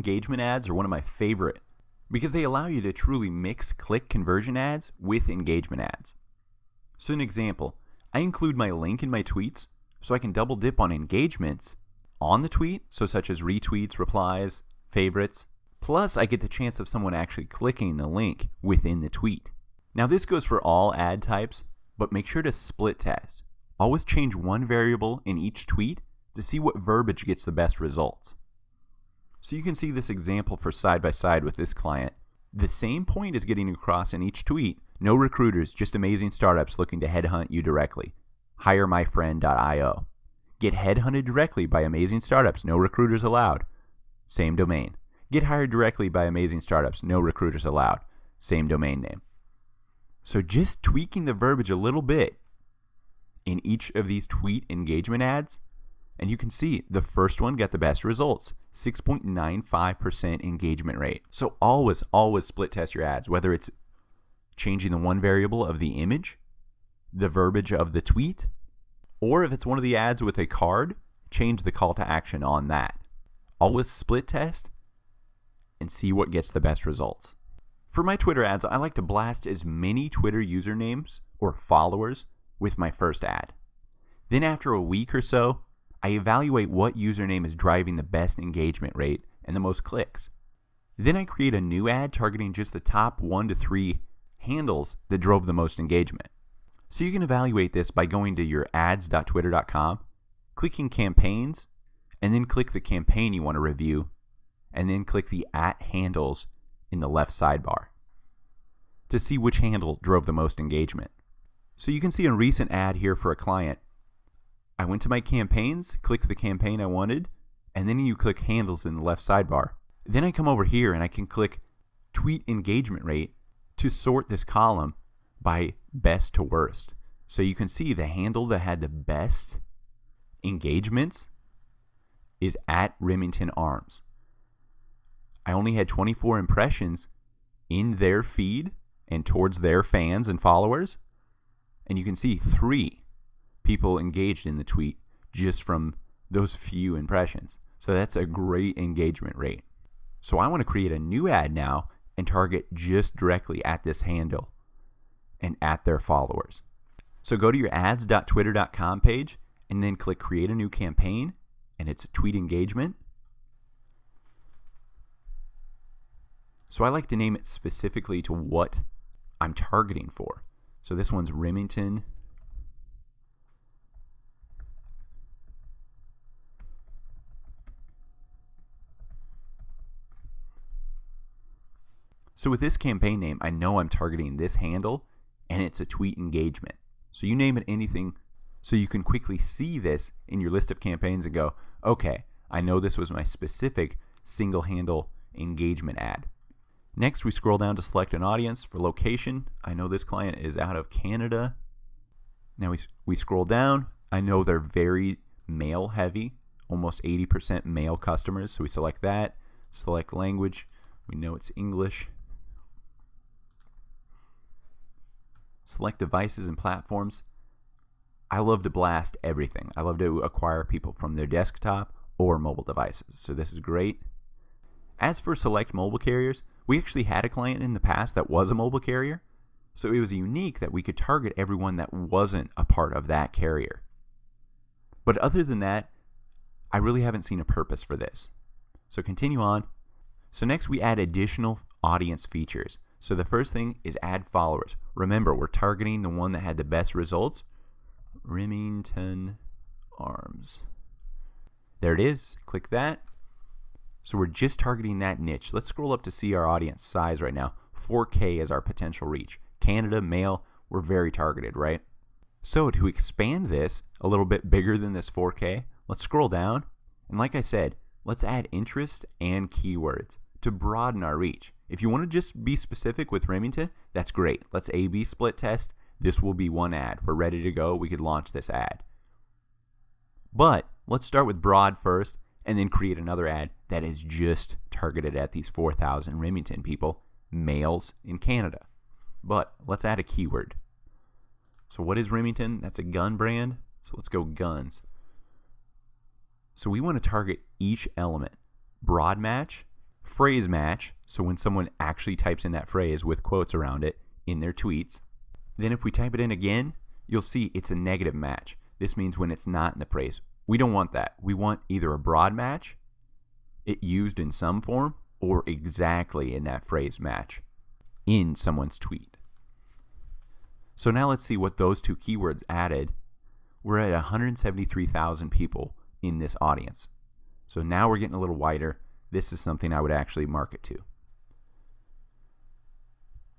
engagement ads are one of my favorite because they allow you to truly mix click conversion ads with engagement ads. So an example, I include my link in my tweets so I can double dip on engagements on the tweet, so such as retweets, replies, favorites, plus I get the chance of someone actually clicking the link within the tweet. Now this goes for all ad types, but make sure to split test. Always change one variable in each tweet to see what verbiage gets the best results. So you can see this example for side by side with this client. The same point is getting across in each tweet. No recruiters, just amazing startups looking to headhunt you directly. HireMyFriend.io. Get headhunted directly by amazing startups, no recruiters allowed. Same domain. Get hired directly by amazing startups, no recruiters allowed. Same domain name. So just tweaking the verbiage a little bit in each of these tweet engagement ads, and you can see the first one got the best results, 6.95% engagement rate. So always split test your ads, whether it's changing the one variable of the image, the verbiage of the tweet, or if it's one of the ads with a card, change the call to action on that. Always split test and see what gets the best results. For my Twitter ads, I like to blast as many Twitter usernames or followers with my first ad. Then after a week or so, I evaluate what username is driving the best engagement rate and the most clicks. Then I create a new ad targeting just the top 1 to 3 handles that drove the most engagement. So you can evaluate this by going to your ads.twitter.com, clicking campaigns, and then click the campaign you want to review, and then click the @handles in the left sidebar to see which handle drove the most engagement. So you can see a recent ad here for a client. I went to my campaigns, clicked the campaign I wanted, and then you click handles in the left sidebar. Then I come over here and I can click tweet engagement rate to sort this column by best to worst. So you can see the handle that had the best engagements is @Remington Arms. I only had 24 impressions in their feed and towards their fans and followers. And you can see 3 people engaged in the tweet just from those few impressions. So that's a great engagement rate. So I want to create a new ad now and target just directly at this handle and at their followers. So go to your ads.twitter.com page and then click create a new campaign, and it's a tweet engagement. So I like to name it specifically to what I'm targeting for. So this one's Remington So with this campaign name, I know I'm targeting this handle, and it's a tweet engagement. So you name it anything so you can quickly see this in your list of campaigns and go, okay, I know this was my specific single handle engagement ad. Next, we scroll down to select an audience for location. I know this client is out of Canada. Now we scroll down. I know they're very male heavy, almost 80% male customers. So we select that, select language. We know it's English. Select devices and platforms. I love to blast everything. I love to acquire people from their desktop or mobile devices. So this is great. As for select mobile carriers, we actually had a client in the past that was a mobile carrier. So it was unique that we could target everyone that wasn't a part of that carrier. But other than that, I really haven't seen a purpose for this. So continue on. So next we add additional audience features. So the first thing is add followers. Remember, we're targeting the one that had the best results. Remington Arms. There it is. Click that. So we're just targeting that niche. Let's scroll up to see our audience size right now. 4K is our potential reach. Canada, male, we're very targeted, right? So to expand this a little bit bigger than this 4K, let's scroll down. And like I said, let's add interest and keywords to broaden our reach. If you want to just be specific with Remington, that's great. Let's A/B split test. This will be one ad. We're ready to go. We could launch this ad. But let's start with broad first and then create another ad that is just targeted at these 4,000 Remington people, males in Canada. But let's add a keyword. So what is Remington? That's a gun brand. So let's go guns. So we want to target each element. Broad match, phrase match, so when someone actually types in that phrase with quotes around it in their tweets. Then if we type it in again, you'll see it's a negative match. This means when it's not in the phrase. We don't want that. We want either a broad match, it used in some form, or exactly in that phrase match in someone's tweet. So now let's see what those two keywords added. We're at 173,000 people in this audience. So now we're getting a little wider. This is something I would actually market to.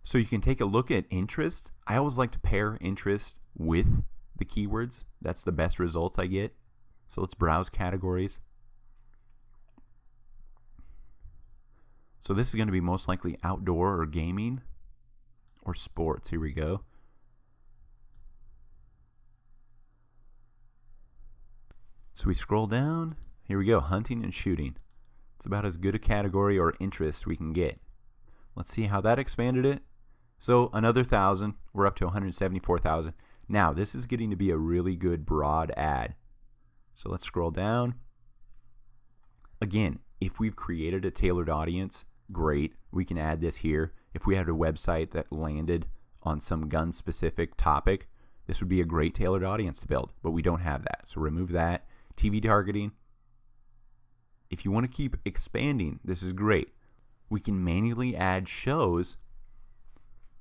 So you can take a look at interest. I always like to pair interest with the keywords. That's the best results I get. So let's browse categories. So this is going to be most likely outdoor or gaming or sports. Here we go. So we scroll down. Here we go, hunting and shooting. It's about as good a category or interest we can get. Let's see how that expanded it. So another 1,000. We're up to 174,000. Now this is getting to be a really good broad ad. So let's scroll down. Again, if we've created a tailored audience, great. We can add this here. If we had a website that landed on some gun specific topic, this would be a great tailored audience to build, but we don't have that. So remove that. TV targeting. If you want to keep expanding, this is great. We can manually add shows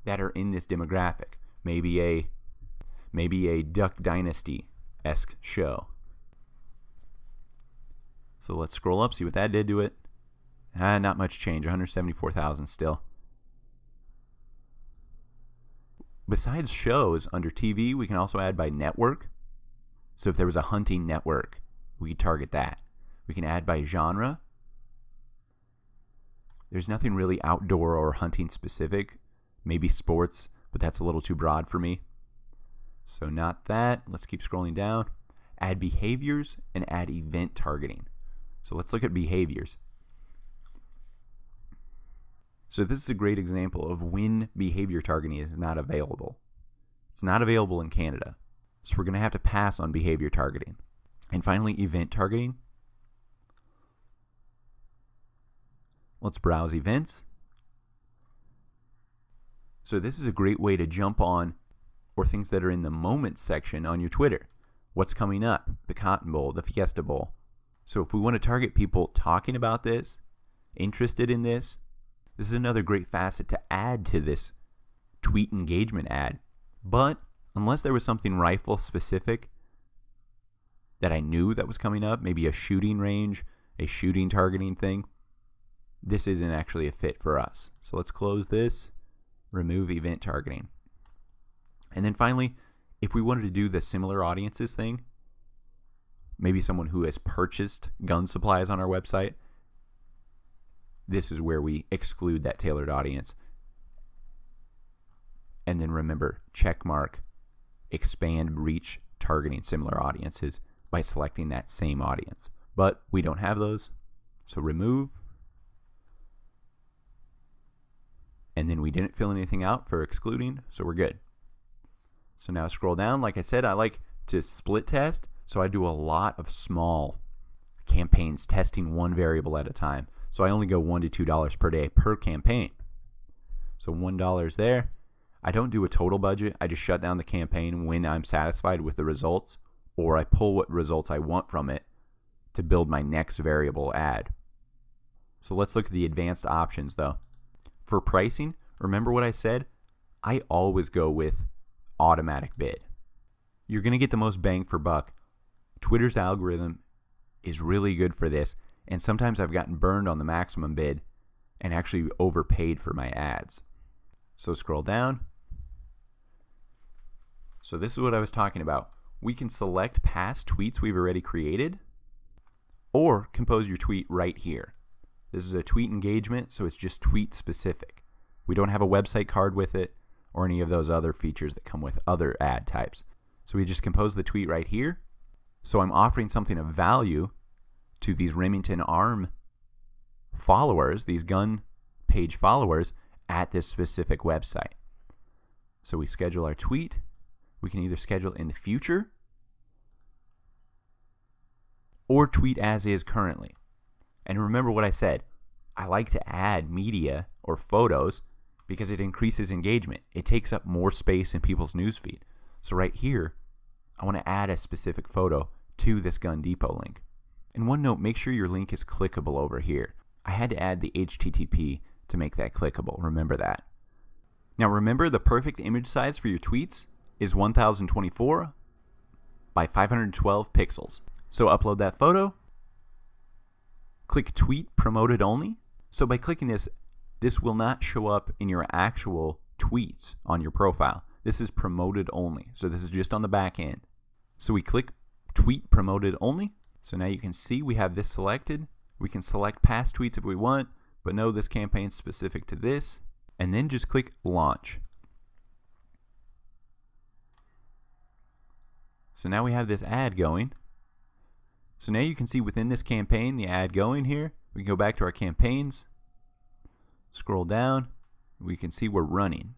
that are in this demographic. Maybe a Duck Dynasty-esque show. So let's scroll up, see what that did to it. Not much change, 174,000 still. Besides shows, under TV, we can also add by network. So if there was a hunting network, we could target that. We can add by genre. There's nothing really outdoor or hunting specific. Maybe sports, but that's a little too broad for me. So not that. Let's keep scrolling down. Add behaviors and add event targeting. So let's look at behaviors. So this is a great example of when behavior targeting is not available. It's not available in Canada. So we're going to have to pass on behavior targeting. And finally, event targeting. Let's browse events. So this is a great way to jump on or things that are in the moments section on your Twitter. What's coming up? The Cotton Bowl, the Fiesta Bowl. So if we want to target people talking about this, interested in this, this is another great facet to add to this tweet engagement ad. But unless there was something rifle specific that I knew that was coming up, maybe a shooting range, a shooting targeting thing, this isn't actually a fit for us. So let's close this, remove event targeting. And then finally, if we wanted to do the similar audiences thing, maybe someone who has purchased gun supplies on our website, this is where we exclude that tailored audience. And then remember, check mark, expand reach targeting similar audiences by selecting that same audience. But we don't have those, so remove. And then we didn't fill anything out for excluding, so we're good. So now scroll down. Like I said, I like to split test, so I do a lot of small campaigns, testing one variable at a time. So I only go $1 to $2 per day per campaign. So $1 is there. I don't do a total budget. I just shut down the campaign when I'm satisfied with the results, or I pull what results I want from it to build my next variable ad. So let's look at the advanced options though. For pricing, remember what I said? I always go with automatic bid. You're going to get the most bang for buck. Twitter's algorithm is really good for this, and sometimes I've gotten burned on the maximum bid and actually overpaid for my ads. So scroll down. So this is what I was talking about. We can select past tweets we've already created or compose your tweet right here. This is a tweet engagement, so it's just tweet specific. We don't have a website card with it or any of those other features that come with other ad types. So we just compose the tweet right here. So I'm offering something of value to these Remington Arm followers, these gun page followers at this specific website. So we schedule our tweet. We can either schedule in the future or tweet as is currently. And remember what I said, I like to add media or photos because it increases engagement. It takes up more space in people's newsfeed. So right here, I want to add a specific photo to this Gun Depot link. And one note, make sure your link is clickable over here. I had to add the HTTP to make that clickable. Remember that. Now remember, the perfect image size for your tweets is 1024 by 512 pixels. So upload that photo, click Tweet Promoted Only. So by clicking this, this will not show up in your actual tweets on your profile. This is promoted only. So this is just on the back end. So we click Tweet Promoted Only. So now you can see we have this selected. We can select past tweets if we want, but no, this campaign is specific to this. And then just click Launch. So now we have this ad going. So now you can see within this campaign the ad going here. We can go back to our campaigns, scroll down, we can see we're running.